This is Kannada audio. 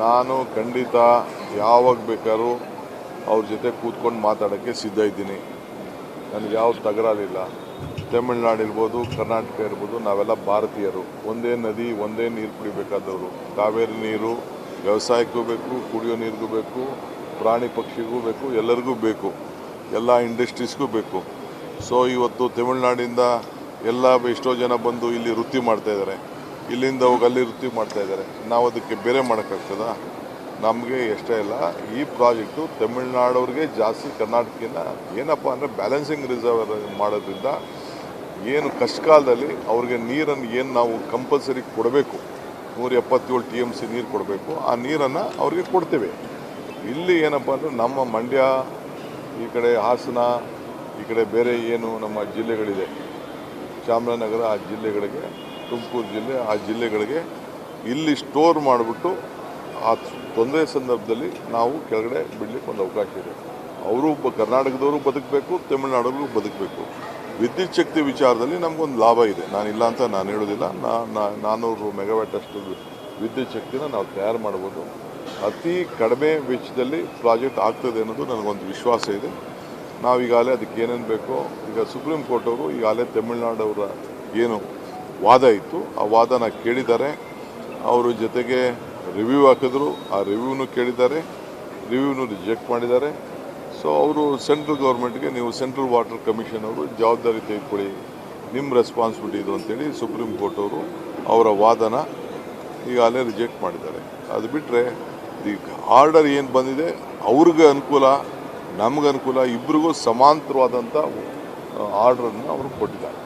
ನಾನು ಖಂಡಿತ ಯಾವಾಗ ಬೇಕಾದ್ರೂ ಅವ್ರ ಜೊತೆ ಕೂತ್ಕೊಂಡು ಮಾತಾಡೋಕ್ಕೆ ಸಿದ್ಧ ಇದ್ದೀನಿ. ನನಗೆ ಯಾವ ತಕರಾರಿಲ್ಲ. ತಮಿಳ್ನಾಡು ಇರ್ಬೋದು, ಕರ್ನಾಟಕ ಇರ್ಬೋದು, ನಾವೆಲ್ಲ ಭಾರತೀಯರು. ಒಂದೇ ನದಿ, ಒಂದೇ ನೀರು ಕುಡಿಬೇಕಾದವರು. ಕಾವೇರಿ ನೀರು ವ್ಯವಸಾಯಕ್ಕೂ ಬೇಕು, ಕುಡಿಯೋ ನೀರಿಗೂ ಬೇಕು, ಪ್ರಾಣಿ ಪಕ್ಷಿಗೂ ಬೇಕು, ಎಲ್ಲರಿಗೂ ಬೇಕು, ಎಲ್ಲ ಇಂಡಸ್ಟ್ರೀಸ್ಗೂ ಬೇಕು. ಸೊ ಇವತ್ತು ತಮಿಳ್ನಾಡಿಂದ ಎಲ್ಲ ಎಷ್ಟೋ ಜನ ಬಂದು ಇಲ್ಲಿ ವೃತ್ತಿ ಮಾಡ್ತಾಯಿದ್ದಾರೆ. ಇಲ್ಲಿಂದ ಹೋಗಿ ಅಲ್ಲಿ ವೃತ್ತಿ ಮಾಡ್ತಾಯಿದ್ದಾರೆ. ನಾವು ಅದಕ್ಕೆ ಬೇರೆ ಮಾಡೋಕ್ಕಾಗ್ತದ? ನಮಗೆ ಇಷ್ಟ ಇಲ್ಲ. ಈ ಪ್ರಾಜೆಕ್ಟು ತಮಿಳ್ನಾಡವ್ರಿಗೆ ಜಾಸ್ತಿ, ಕರ್ನಾಟಕದಿಂದ ಏನಪ್ಪ ಅಂದರೆ ಬ್ಯಾಲೆನ್ಸಿಂಗ್ ರಿಸರ್ವ್ ಮಾಡೋದ್ರಿಂದ ಏನು ಕಷ್ಟ ಕಾಲದಲ್ಲಿ ಅವ್ರಿಗೆ ನೀರನ್ನು ಏನು ನಾವು ಕಂಪಲ್ಸರಿ ಕೊಡಬೇಕು, 177 TMC ನೀರು ಕೊಡಬೇಕು. ಆ ನೀರನ್ನು ಅವ್ರಿಗೆ ಕೊಡ್ತೇವೆ. ಇಲ್ಲಿ ಏನಪ್ಪ ಅಂದರೆ ನಮ್ಮ ಮಂಡ್ಯ, ಈ ಕಡೆ ಹಾಸನ, ಈ ಕಡೆ ಬೇರೆ ಏನು ನಮ್ಮ ಜಿಲ್ಲೆಗಳಿದೆ, ಚಾಮರಾಜನಗರ, ಆ ಜಿಲ್ಲೆಗಳಿಗೆ, ತುಮಕೂರು ಜಿಲ್ಲೆ, ಆ ಜಿಲ್ಲೆಗಳಿಗೆ ಇಲ್ಲಿ ಸ್ಟೋರ್ ಮಾಡಿಬಿಟ್ಟು ಆ ತೊಂದರೆ ಸಂದರ್ಭದಲ್ಲಿ ನಾವು ಕೆಳಗಡೆ ಬಿಡಲಿಕ್ಕೆ ಒಂದು ಅವಕಾಶ ಇದೆ. ಅವರು ಕರ್ನಾಟಕದವರು ಬದುಕಬೇಕು, ತಮಿಳ್ನಾಡವರು ಬದುಕಬೇಕು. ವಿದ್ಯುತ್ ಶಕ್ತಿ ವಿಚಾರದಲ್ಲಿ ನಮಗೊಂದು ಲಾಭ ಇದೆ. ನಾನಿಲ್ಲ ಅಂತ ನಾನು ಹೇಳೋದಿಲ್ಲ. 400 ಮೆಗಾವ್ಯಾಟ್ ಅಷ್ಟು ವಿದ್ಯುತ್ ಶಕ್ತಿನ ನಾವು ತಯಾರು ಮಾಡ್ಬೋದು. ಅತಿ ಕಡಿಮೆ ವೆಚ್ಚದಲ್ಲಿ ಪ್ರಾಜೆಕ್ಟ್ ಆಗ್ತದೆ ಅನ್ನೋದು ನನಗೊಂದು ವಿಶ್ವಾಸ ಇದೆ. ನಾವು ಈಗಾಗಲೇ ಅದಕ್ಕೆ ಏನೇನು ಬೇಕೋ, ಈಗ ಸುಪ್ರೀಂ ಕೋರ್ಟ್ ಅವರು ಈಗಾಗಲೇ ತಮಿಳ್ನಾಡವರ ಏನು ವಾದ ಇತ್ತು ಆ ವಾದನ ಕೇಳಿದ್ದಾರೆ. ಅವರು ಜೊತೆಗೆ ರಿವ್ಯೂ ಹಾಕಿದ್ರು, ಆ ರಿವ್ಯೂನು ಕೇಳಿದ್ದಾರೆ, ರಿವ್ಯೂನು ರಿಜೆಕ್ಟ್ ಮಾಡಿದ್ದಾರೆ. ಸೊ ಅವರು ಸೆಂಟ್ರಲ್ ಗೌರ್ಮೆಂಟ್ಗೆ, ನೀವು ಸೆಂಟ್ರಲ್ ವಾಟರ್ ಕಮಿಷನ್ ಅವರು ಜವಾಬ್ದಾರಿ ತೆಗೆದುಕೊಳ್ಳಿ, ನಿಮ್ಮ ರೆಸ್ಪಾನ್ಸಿಬಿಲಿಟಿ ಇದು ಅಂತೇಳಿ ಸುಪ್ರೀಂ ಕೋರ್ಟ್ ಅವರು ಅವರ ವಾದನ ಈಗಾಗಲೇ ರಿಜೆಕ್ಟ್ ಮಾಡಿದ್ದಾರೆ. ಅದು ಬಿಟ್ಟರೆ ಈ ಆರ್ಡರ್ ಏನು ಬಂದಿದೆ ಅವ್ರಿಗೆ ಅನುಕೂಲ, ನಮಗನುಕೂಲ, ಇಬ್ಬರಿಗೂ ಸಮಾಂತರವಾದಂಥ ಆರ್ಡ್ರನ್ನು ಅವರು ಕೊಟ್ಟಿದ್ದಾರೆ.